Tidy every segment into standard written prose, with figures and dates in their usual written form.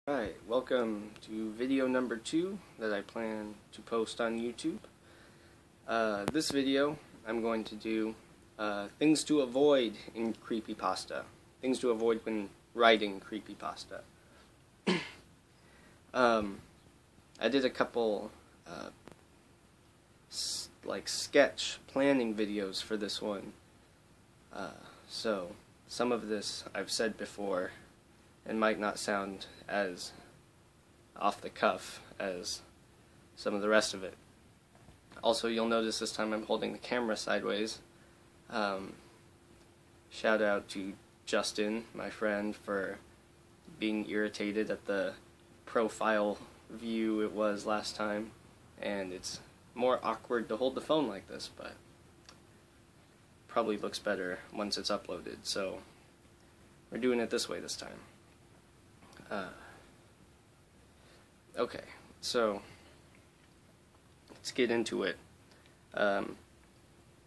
Alright, welcome to video number 2 that I plan to post on YouTube. This video I'm going to do things to avoid in Creepypasta. Things to avoid when writing Creepypasta. I did a couple sketch planning videos for this one. So some of this I've said before and might not sound as off the cuff as some of the rest of it. Also, you'll notice this time I'm holding the camera sideways. Shout out to Justin, my friend, for being irritated at the profile view it was last time, and it's more awkward to hold the phone like this, but probably looks better once it's uploaded, so we're doing it this way this time. Okay, so let's get into it.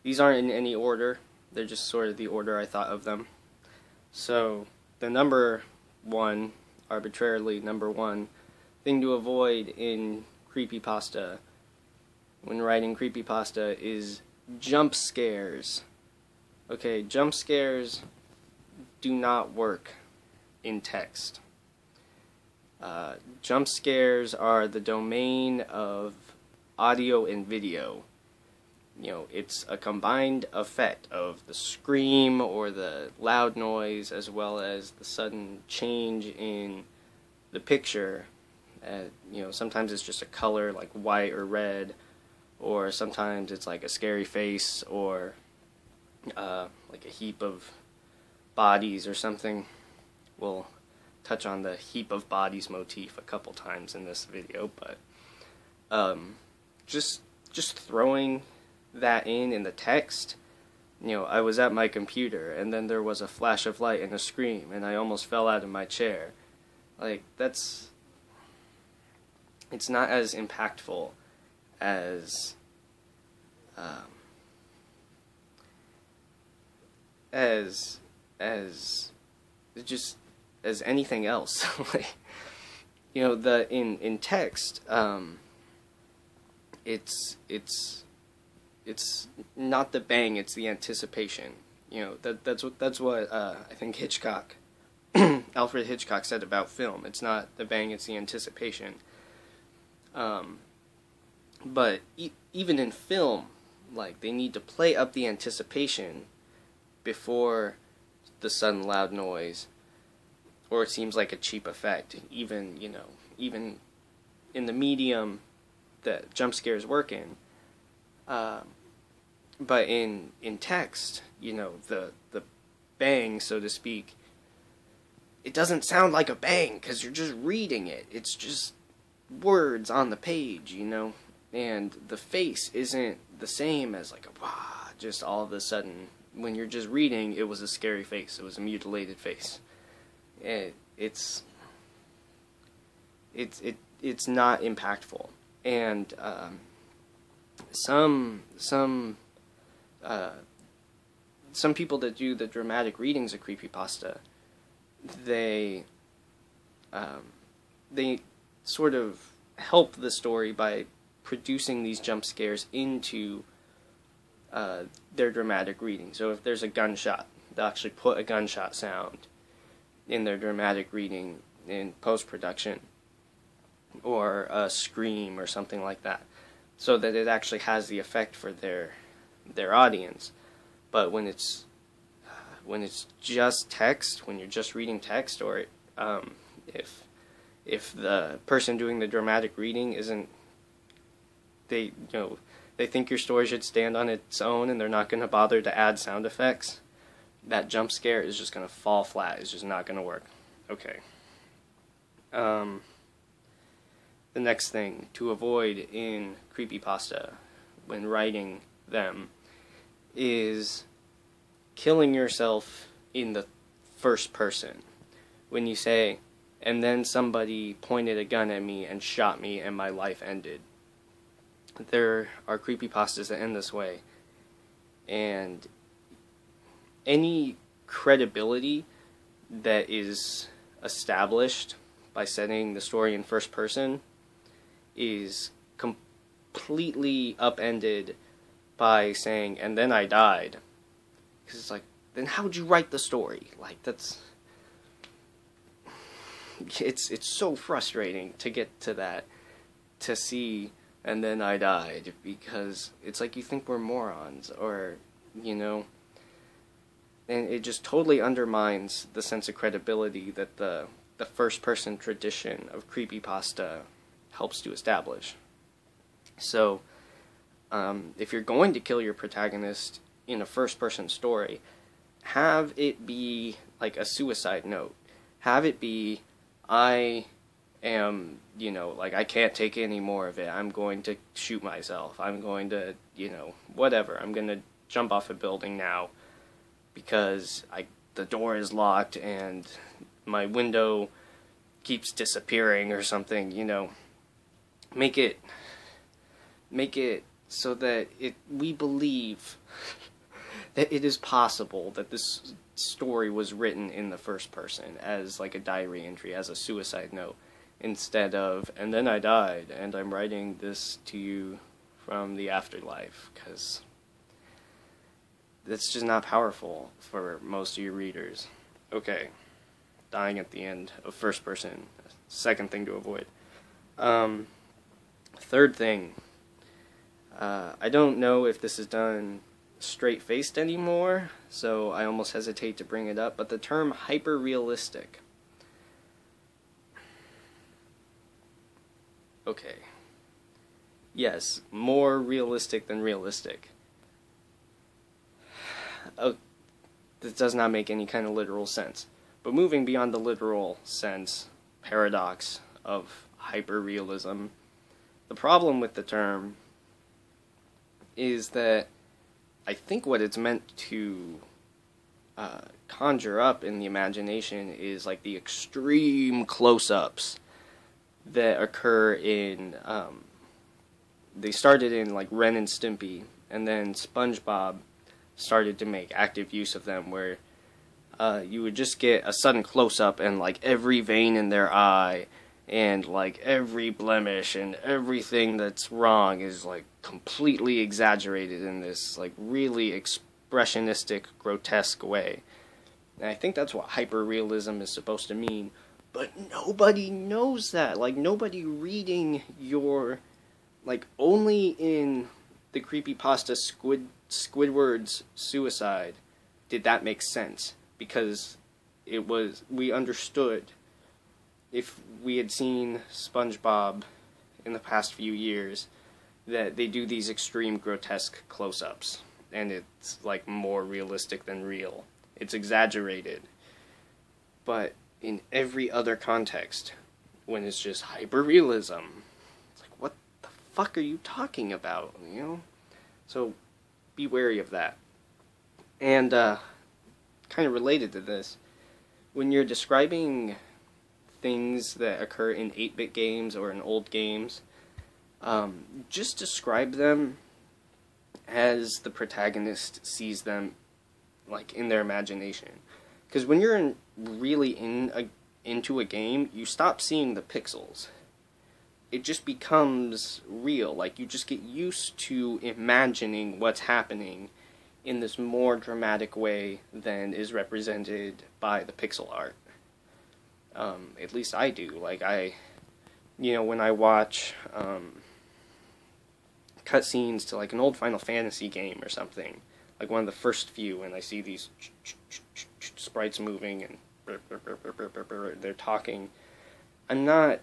These aren't in any order, they're just sort of the order I thought of them. So the number 1, arbitrarily number 1, thing to avoid in Creepypasta, when writing Creepypasta, is jump scares. Okay, jump scares do not work in text. Jump scares are the domain of audio and video. You know, it's a combined effect of the scream or the loud noise as well as the sudden change in the picture. You know, sometimes it's just a color like white or red, or sometimes it's like a scary face or like a heap of bodies or something. We'll touch on the heap of bodies motif a couple times in this video, but just throwing that in the text. You know, I was at my computer and then there was a flash of light and a scream and I almost fell out of my chair. Like, it's not as impactful as as anything else. Like, you know, in text, it's not the bang, it's the anticipation. You know, that's what I think Hitchcock, Alfred Hitchcock, said about film. It's not the bang, it's the anticipation. But even in film, like, they need to play up the anticipation before the sudden loud noise, or it seems like a cheap effect. Even in the medium that jump scares work in. But in text, you know, the bang, so to speak, it doesn't sound like a bang because you're just reading it. It's just words on the page, you know, and the face isn't the same as like a wah, just all of a sudden. When you're just reading, it was a scary face. It was a mutilated face. It's not impactful, and some people that do the dramatic readings of Creepypasta, they sort of help the story by producing these jump scares into their dramatic reading. So if there's a gunshot, they'll actually put a gunshot sound in their dramatic reading in post-production, or a scream or something like that, so that it actually has the effect for their audience. But when it's just text, when you're just reading text, or if the person doing the dramatic reading isn't, they think your story should stand on its own and they're not going to bother to add sound effects, that jump scare is just going to fall flat. It's just not going to work. Okay. The next thing to avoid in Creepypasta when writing them is killing yourself in the first person. When you say, and then somebody pointed a gun at me and shot me and my life ended. There are Creepypastas that end this way, and any credibility that is established by setting the story in first person is completely upended by saying, and then I died. Because it's like, then how would you write the story? Like, that's... It's so frustrating to get to that, to see, and then I died, because it's like you think we're morons, or, you know, and it just totally undermines the sense of credibility that the first-person tradition of creepypasta helps to establish. So, if you're going to kill your protagonist in a first-person story, have it be like a suicide note. Have it be, I am, you know, like, I can't take any more of it. I'm going to shoot myself. I'm going to, you know, whatever. I'm going to jump off a building now because the door is locked and my window keeps disappearing or something, you know. Make it so that we believe that it is possible that this story was written in the first person as like a diary entry, as a suicide note, instead of, and then I died and I'm writing this to you from the afterlife, because that's just not powerful for most of your readers. Okay, dying at the end of first person, second thing to avoid. Third thing, I don't know if this is done straight-faced anymore, so I almost hesitate to bring it up, but the term hyper-realistic. Okay. Yes, more realistic than realistic. Oh, this does not make any kind of literal sense. But moving beyond the literal sense, paradox of hyper-realism, the problem with the term is that I think what it's meant to conjure up in the imagination is like the extreme close-ups that occur in, they started in like Ren and Stimpy, and then SpongeBob started to make active use of them, where you would just get a sudden close-up and like every vein in their eye and like every blemish and everything that's wrong is like completely exaggerated in this like really expressionistic, grotesque way. And I think that's what hyperrealism is supposed to mean, but nobody knows that. Like, nobody reading your, like, only in the creepypasta Squidward's suicide did that make sense, because we understood, if we had seen SpongeBob in the past few years, that they do these extreme grotesque close-ups, and it's like more realistic than real. It's exaggerated. But in every other context, when it's just hyperrealism, it's like, what the fuck are you talking about, you know? So be wary of that. And kind of related to this, when you're describing things that occur in 8-bit games or in old games, just describe them as the protagonist sees them, like, in their imagination. Because when you're really into a game, you stop seeing the pixels. It just becomes real. Like, you just get used to imagining what's happening in this more dramatic way than is represented by the pixel art. At least I do. Like, when I watch cutscenes to like an old Final Fantasy game or something, like one of the first few, and I see these sprites moving and they're talking, I'm not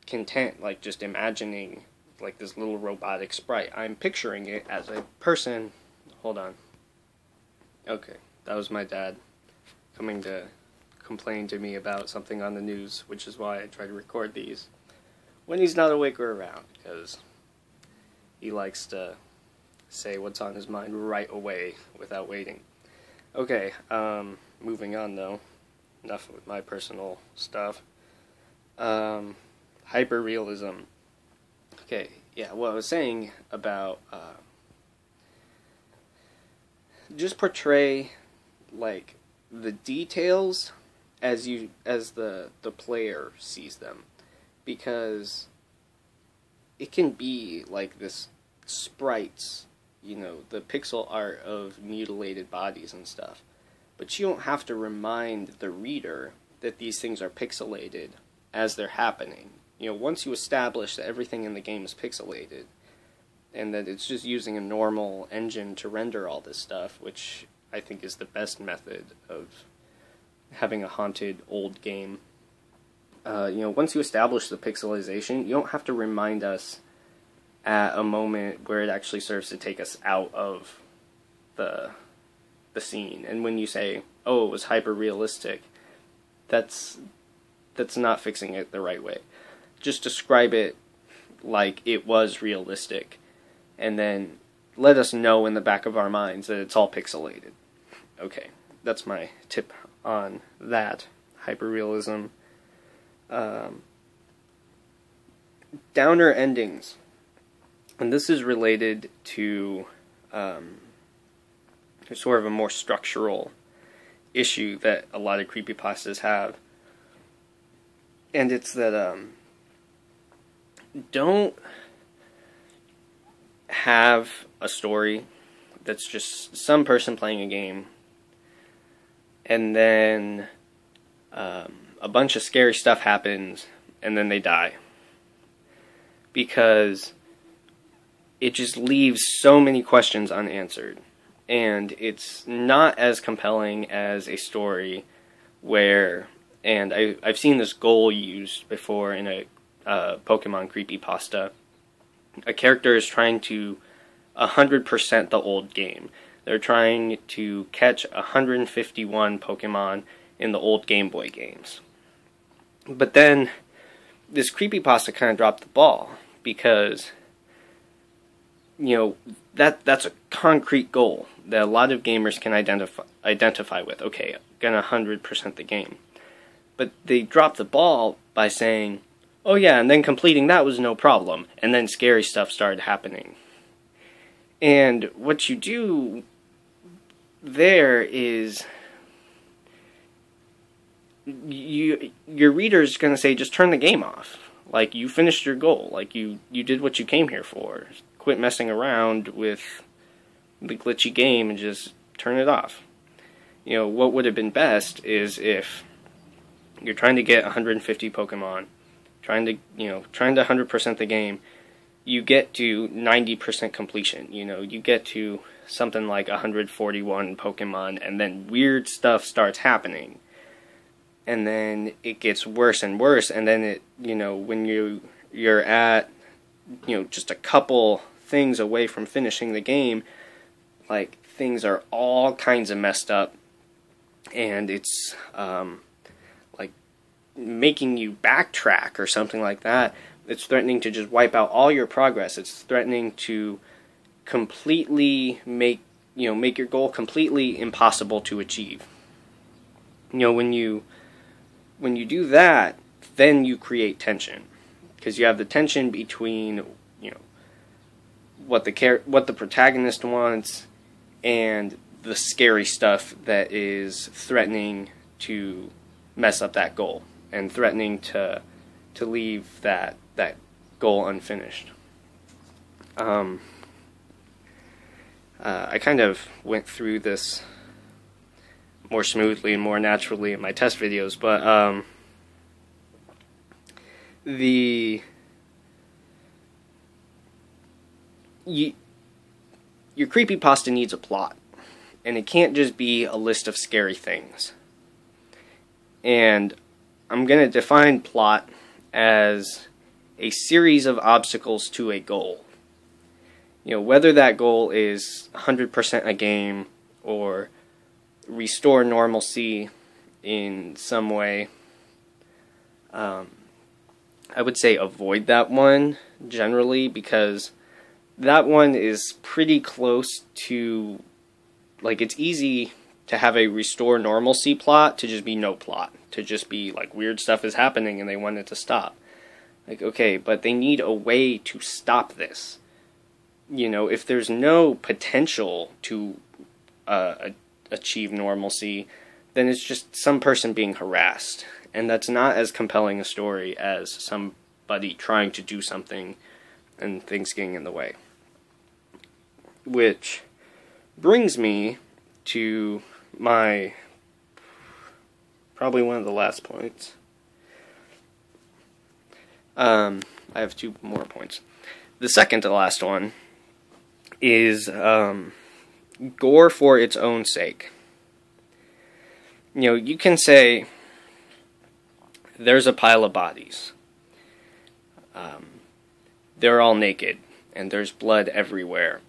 content like just imagining like this little robotic sprite. I'm picturing it as a person. Hold on. Okay, that was my dad coming to complain to me about something on the news, which is why I try to record these when he's not awake or around, because he likes to say what's on his mind right away without waiting. Okay, moving on though. Enough with my personal stuff. Hyperrealism. Okay, yeah, what I was saying about just portray like the details as the player sees them, because it can be like this sprites, the pixel art of mutilated bodies and stuff, but you don't have to remind the reader that these things are pixelated as they're happening. Once you establish that everything in the game is pixelated and that it's just using a normal engine to render all this stuff, which I think is the best method of having a haunted old game. Once you establish the pixelization, you don't have to remind us at a moment where it actually serves to take us out of the scene. And when you say, oh, it was hyper realistic, that's not fixing it the right way. Just describe it like it was realistic, and then let us know in the back of our minds that it's all pixelated. Okay, that's my tip on that. Hyperrealism. Downer endings. And this is related to sort of a more structural issue that a lot of creepypastas have. And it's that don't have a story that's just some person playing a game, and then a bunch of scary stuff happens, and then they die. Because it just leaves so many questions unanswered. And it's not as compelling as a story where, and I've seen this goal used before in a Pokemon creepypasta. A character is trying to 100% the old game. They're trying to catch 151 Pokemon in the old Game Boy games. But then this creepypasta kind of dropped the ball, because that's a concrete goal that a lot of gamers can identify with. Okay, I'm gonna 100% the game. But they dropped the ball by saying, oh yeah, and then completing that was no problem, and then scary stuff started happening. And what you do there is your reader's going to say, just turn the game off. Like, you finished your goal. Like, you did what you came here for. Quit messing around with the glitchy game and just turn it off. What would have been best is if you're trying to get 150 Pokemon, trying to 100% the game, you get to 90% completion. You get to something like 141 Pokemon, and then weird stuff starts happening. And then it gets worse and worse, and then it, when you're at, just a couple things away from finishing the game, like, things are all kinds of messed up, and it's, like, making you backtrack or something like that. It's threatening to just wipe out all your progress. It's threatening to completely make your goal completely impossible to achieve. When you do that, then you create tension, because you have the tension between what the protagonist wants and the scary stuff that is threatening to mess up that goal and threatening to leave that goal unfinished. I kind of went through this more smoothly and more naturally in my test videos, but your creepypasta needs a plot, and it can't just be a list of scary things. And I'm going to define plot as a series of obstacles to a goal. Whether that goal is 100% a game or restore normalcy in some way, I would say avoid that one generally, because that one is pretty close to, like, it's easy to have a restore normalcy plot to just be no plot, to just be like weird stuff is happening and they want it to stop. Like, okay, but they need a way to stop this. If there's no potential to achieve normalcy, then it's just some person being harassed. And that's not as compelling a story as somebody trying to do something and things getting in the way. Which brings me to my probably one of the last points. I have two more points. The second to last one is gore for its own sake. You know, you can say there's a pile of bodies. They're all naked, and there's blood everywhere.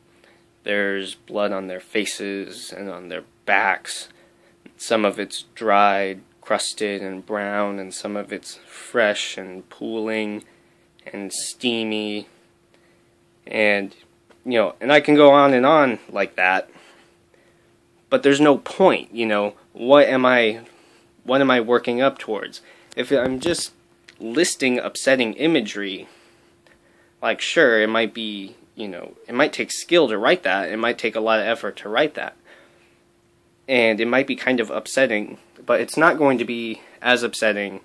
There's blood on their faces and on their backs. Some of it's dried, crusted, and brown, and some of it's fresh and pooling and steamy. And, you know, and I can go on like that. But there's no point, you know. What am I working up towards? If I'm just listing upsetting imagery, like, sure, it might be, you know, it might take skill to write that. It might take a lot of effort to write that. And it might be kind of upsetting, but it's not going to be as upsetting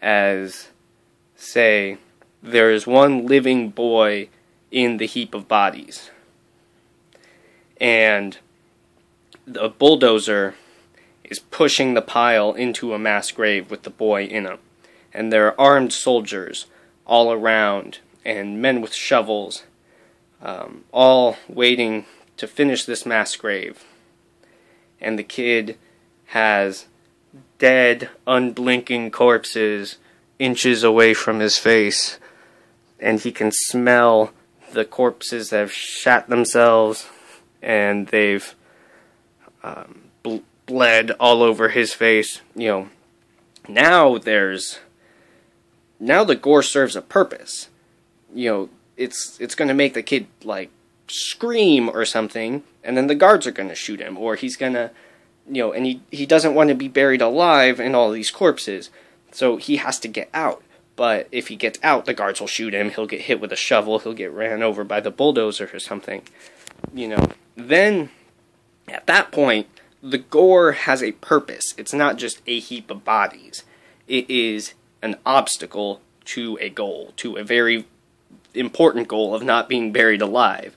as, say, there is one living boy in the heap of bodies. And the bulldozer is pushing the pile into a mass grave with the boy in it. And there are armed soldiers all around, and men with shovels, all waiting to finish this mass grave. And the kid has dead, unblinking corpses inches away from his face, and he can smell the corpses that have shat themselves, and they've bled all over his face. You know, now the gore serves a purpose. You know, it's going to make the kid, like, scream or something, and then the guards are going to shoot him, or he's going to, you know, and he doesn't want to be buried alive in all these corpses, so he has to get out. But if he gets out, the guards will shoot him, he'll get hit with a shovel, he'll get ran over by the bulldozer or something, you know. Then, at that point, the gore has a purpose. It's not just a heap of bodies. It is an obstacle to a goal, to a very important goal of not being buried alive,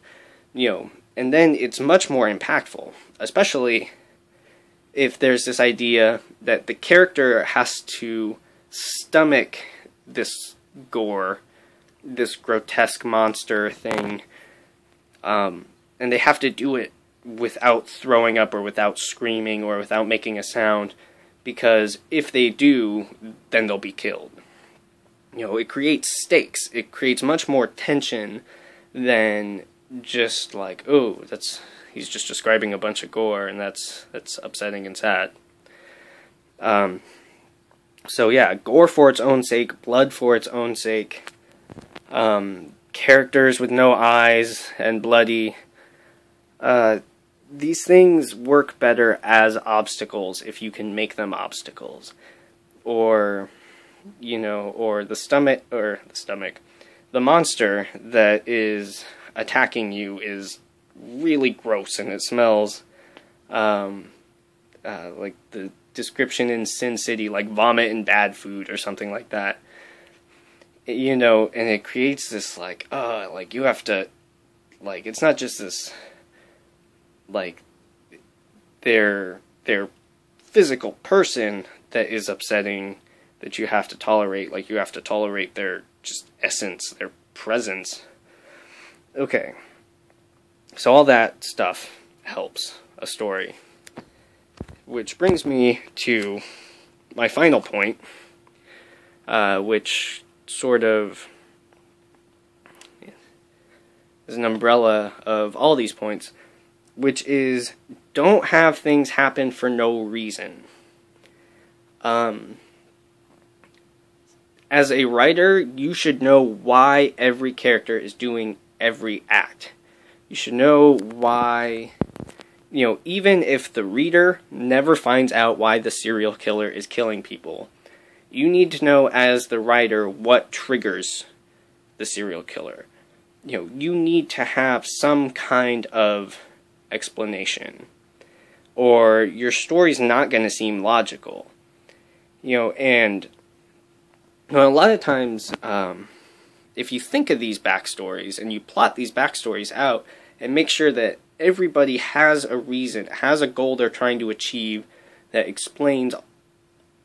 you know. And then it's much more impactful, especially if there's this idea that the character has to stomach this gore, this grotesque monster thing, and they have to do it without throwing up or without screaming or without making a sound, because if they do, then they'll be killed. You know, it creates stakes. It creates much more tension than just like, oh, he's just describing a bunch of gore, and that's upsetting and sad. So yeah, gore for its own sake, blood for its own sake, characters with no eyes and bloody. These things work better as obstacles if you can make them obstacles. Or, you know, or the monster that is attacking you is really gross, and it smells like the description in Sin City, like vomit and bad food or something like that. You know, and it creates this like you have to, like, it's not just this, like, their physical person that is upsetting that you have to tolerate. Like, you have to tolerate their just essence, their presence. Okay. So all that stuff helps a story. Which brings me to my final point, which sort of is an umbrella of all these points, which is, don't have things happen for no reason. As a writer, you should know why every character is doing every act. You should know why, you know, even if the reader never finds out why the serial killer is killing people, you need to know as the writer what triggers the serial killer. You know, you need to have some kind of explanation. or your story's not going to seem logical. And a lot of times, if you think of these backstories and you plot these backstories out and make sure that everybody has a reason, has a goal they're trying to achieve that explains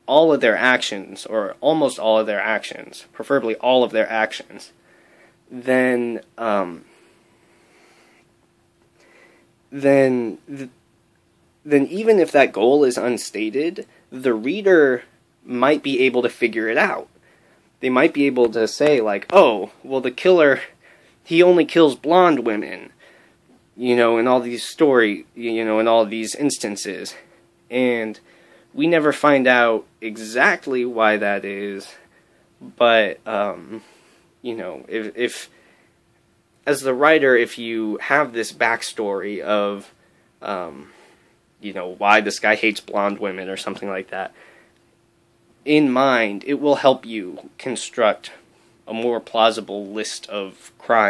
all of their actions, or almost all of their actions, preferably all of their actions, then even if that goal is unstated, the reader might be able to figure it out. They might be able to say, like, oh, well, the killer, he only kills blonde women, in all these in all these instances. And we never find out exactly why that is, but, if as the writer, if you have this backstory of, why this guy hates blonde women or something like that in mind, it will help you construct a more plausible list of crimes